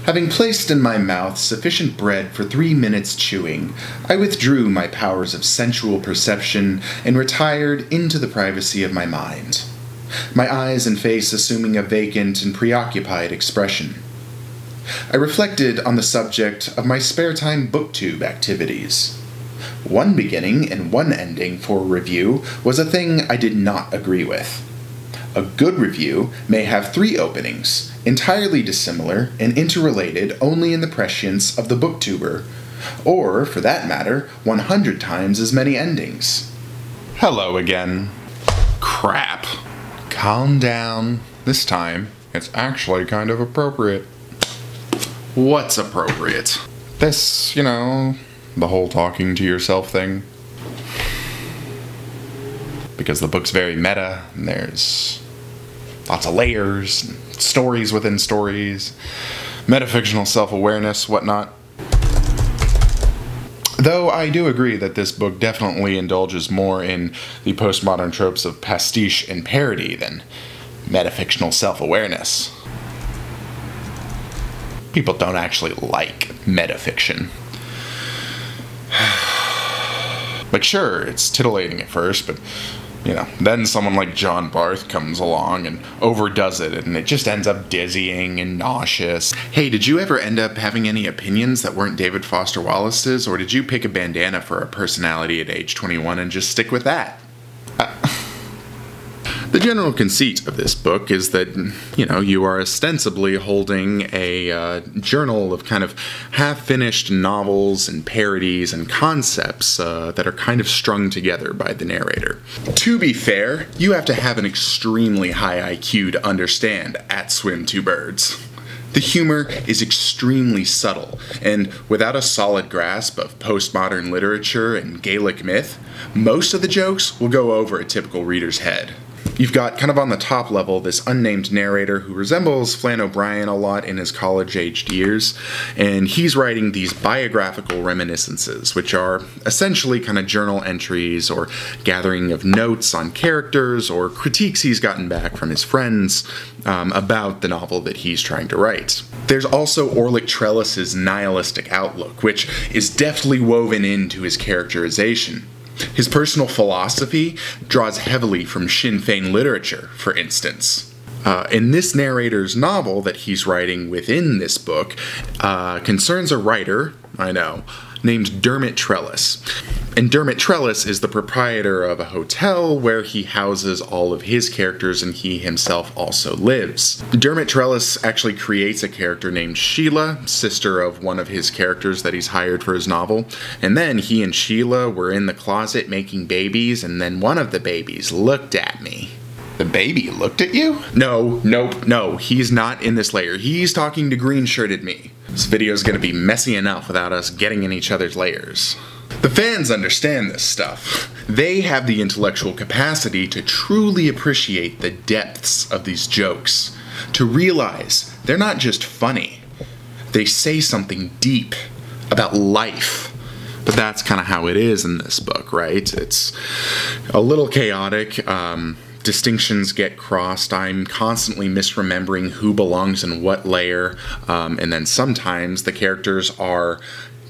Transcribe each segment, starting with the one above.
Having placed in my mouth sufficient bread for 3 minutes chewing, I withdrew my powers of sensual perception and retired into the privacy of my mind, my eyes and face assuming a vacant and preoccupied expression. I reflected on the subject of my spare time booktube activities. One beginning and one ending for review was a thing I did not agree with. A good review may have 3 openings, entirely dissimilar and interrelated only in the prescience of the booktuber, or, for that matter, 100 times as many endings. Hello again. Crap. Calm down. This time, it's actually kind of appropriate. What's appropriate? This, the whole talking to yourself thing. Because the book's very meta, and there's lots of layers, and stories within stories, metafictional self-awareness, whatnot. Though I do agree that this book definitely indulges more in the postmodern tropes of pastiche and parody than metafictional self-awareness. People don't actually like metafiction. Like, sure, it's titillating at first, but, then someone like John Barth comes along and overdoes it, and it just ends up dizzying and nauseous. Hey, did you ever end up having any opinions that weren't David Foster Wallace's, or did you pick a bandana for a personality at age 21 and just stick with that? The general conceit of this book is that, you are ostensibly holding a journal of kind of half-finished novels and parodies and concepts that are kind of strung together by the narrator. To be fair, you have to have an extremely high IQ to understand At Swim Two Birds. The humor is extremely subtle, and without a solid grasp of postmodern literature and Gaelic myth, most of the jokes will go over a typical reader's head. You've got, kind of on the top level, this unnamed narrator who resembles Flann O Brien a lot in his college-aged years, and he's writing these biographical reminiscences, which are essentially kind of journal entries or gathering of notes on characters or critiques he's gotten back from his friends about the novel that he's trying to write. There's also Orlick Trellis's nihilistic outlook, which is deftly woven into his characterization. His personal philosophy draws heavily from Sinn Féin literature, for instance. In this narrator's novel that he's writing within this book concerns a writer, named Dermot Trellis. And Dermot Trellis is the proprietor of a hotel where he houses all of his characters and he himself also lives. Dermot Trellis actually creates a character named Sheila, sister of one of his characters that he's hired for his novel. And then he and Sheila were in the closet making babies, and then one of the babies looked at me. The baby looked at you? No, he's not in this layer. He's talking to green-shirted me. This video's gonna be messy enough without us getting in each other's layers. The fans understand this stuff. They have the intellectual capacity to truly appreciate the depths of these jokes, to realize they're not just funny. They say something deep about life. But that's kind of how it is in this book, right? It's a little chaotic. Distinctions get crossed. I'm constantly misremembering who belongs in what layer, and then sometimes the characters are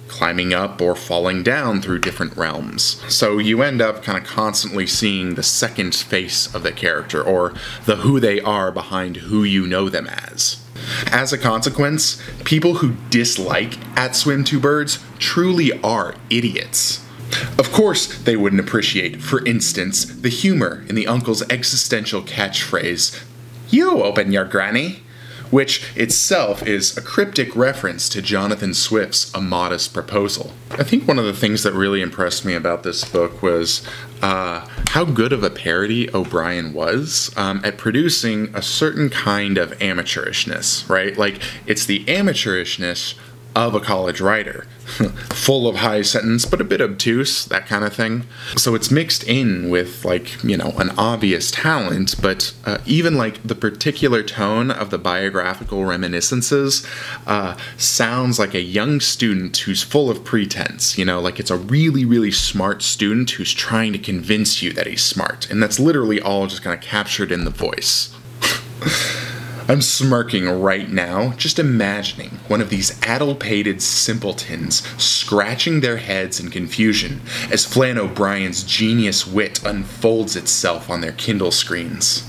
climbing up or falling down through different realms. So you end up kind of constantly seeing the second face of the character, or the who they are behind who you know them as. As a consequence, people who dislike At Swim Two Birds truly are idiots. Of course they wouldn't appreciate, for instance, the humor in the uncle's existential catchphrase, "You open your granny," which itself is a cryptic reference to Jonathan Swift's A Modest Proposal. I think one of the things that really impressed me about this book was how good of a parody O'Brien was at producing a certain kind of amateurishness, right? Like, it's the amateurishness of a college writer. Full of high sentence, but a bit obtuse, that kind of thing. So it's mixed in with, an obvious talent, but even, the particular tone of the biographical reminiscences sounds like a young student who's full of pretense, it's a really, really smart student who's trying to convince you that he's smart, and that's literally all just kind of captured in the voice. I'm smirking right now, just imagining one of these addle-pated simpletons scratching their heads in confusion as Flann O Brien's genius wit unfolds itself on their Kindle screens.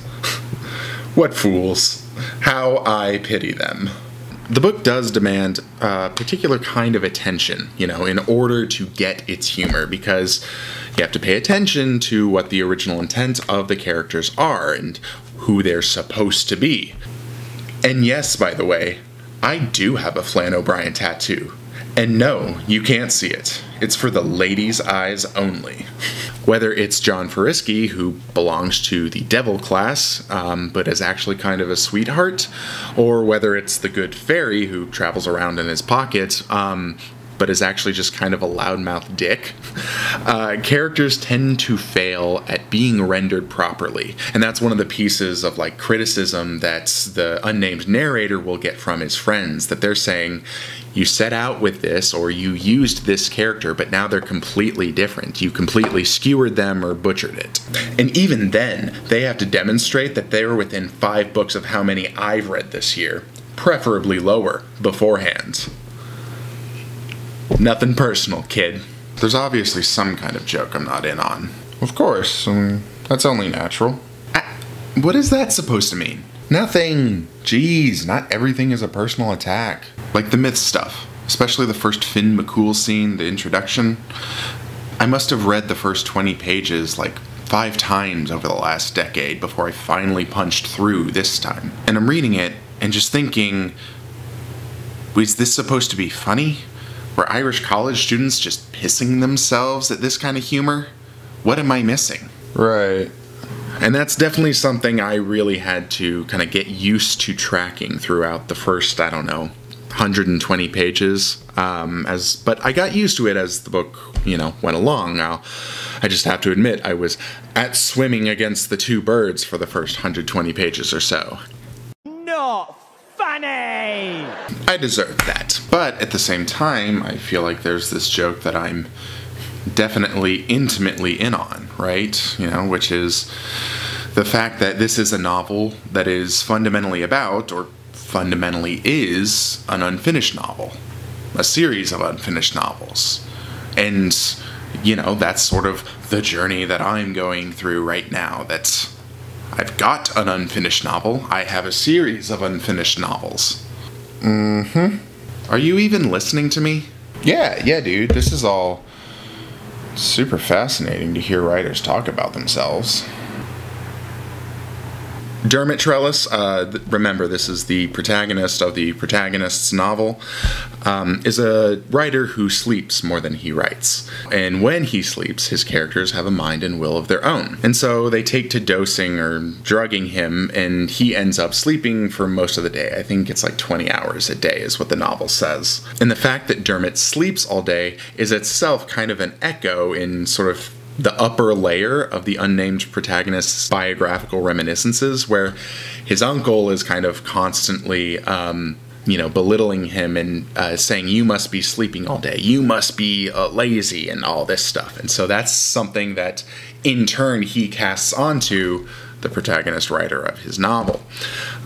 What fools. How I pity them. The book does demand a particular kind of attention, in order to get its humor, because you have to pay attention to what the original intent of the characters are and who they're supposed to be. And yes, by the way, I do have a Flann O Brien tattoo. And no, you can't see it. It's for the ladies' eyes only. Whether it's John Fariski, who belongs to the devil class, but is actually kind of a sweetheart, or whether it's the good fairy who travels around in his pocket, but is actually just kind of a loudmouth dick, characters tend to fail at being rendered properly. And that's one of the pieces of criticism that the unnamed narrator will get from his friends, that they're saying, you set out with this, or you used this character, but now they're completely different. You completely skewered them or butchered it. And even then, they have to demonstrate that they were within 5 books of how many I've read this year, preferably lower, beforehand. Nothing personal, kid. There's obviously some kind of joke I'm not in on. Of course, that's only natural. What is that supposed to mean? Nothing. Jeez, not everything is a personal attack. Like the myth stuff, especially the first Finn McCool scene, the introduction. I must have read the first 20 pages 5 times over the last decade before I finally punched through this time. And I'm reading it and just thinking, is this supposed to be funny? Were Irish college students just pissing themselves at this kind of humor? What am I missing? Right. And that's definitely something I really had to kind of get used to tracking throughout the first, 120 pages. But I got used to it as the book, went along. Now, I just have to admit, I was at swimming against the 2 birds for the first 120 pages or so. Not funny! I deserve that. But at the same time, I feel like there's this joke that I'm definitely intimately in on, right? Which is the fact that this is a novel that is fundamentally about, or fundamentally is, an unfinished novel. A series of unfinished novels. And, that's sort of the journey that I'm going through right now. That I've got an unfinished novel. I have a series of unfinished novels. Are you even listening to me? Yeah, dude. This is all super fascinating to hear writers talk about themselves. Dermot Trellis, remember this is the protagonist of the protagonist's novel, is a writer who sleeps more than he writes. And when he sleeps, his characters have a mind and will of their own. And so they take to dosing or drugging him, and he ends up sleeping for most of the day. I think it's 20 hours a day is what the novel says. And the fact that Dermot sleeps all day is itself kind of an echo in sort of the upper layer of the unnamed protagonist's biographical reminiscences, where his uncle is kind of constantly, belittling him and saying, you must be sleeping all day, you must be lazy, and all this stuff. And so that's something that, in turn, he casts onto the protagonist writer of his novel.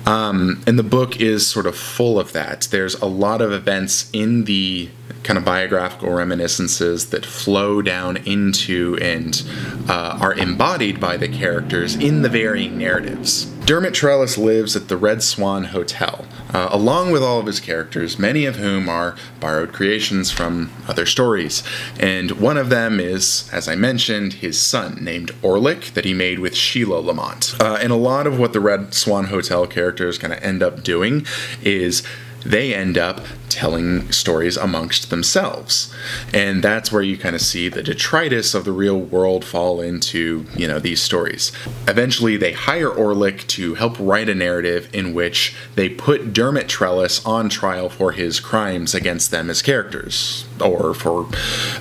And the book is sort of full of that. There's a lot of events in the kind of biographical reminiscences that flow down into and are embodied by the characters in the varying narratives. Dermot Trellis lives at the Red Swan Hotel, along with all of his characters, many of whom are borrowed creations from other stories. And one of them is, as I mentioned, his son, named Orlick, that he made with Sheila Lamont. And a lot of what the Red Swan Hotel characters kind of end up doing is they end up telling stories amongst themselves. And that's where you kind of see the detritus of the real world fall into, these stories. Eventually, they hire Orlick to help write a narrative in which they put Dermot Trellis on trial for his crimes against them as characters, or for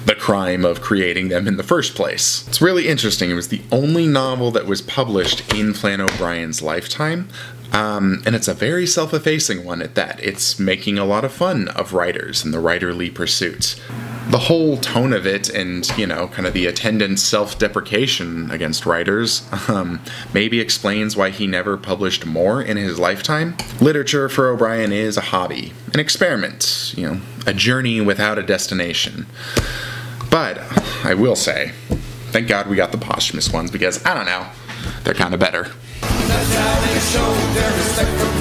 the crime of creating them in the first place. It's really interesting. It was the only novel that was published in Flann O Brien's lifetime. And it's a very self-effacing one at that. It's making a lot of fun of writers and the writerly pursuit. The whole tone of it and, you know, kind of the attendant self-deprecation against writers maybe explains why he never published more in his lifetime. Literature for O'Brien is a hobby, an experiment, you know, a journey without a destination. But I will say, thank God we got the posthumous ones because, I don't know, they're kind of better. That's how they show their respect for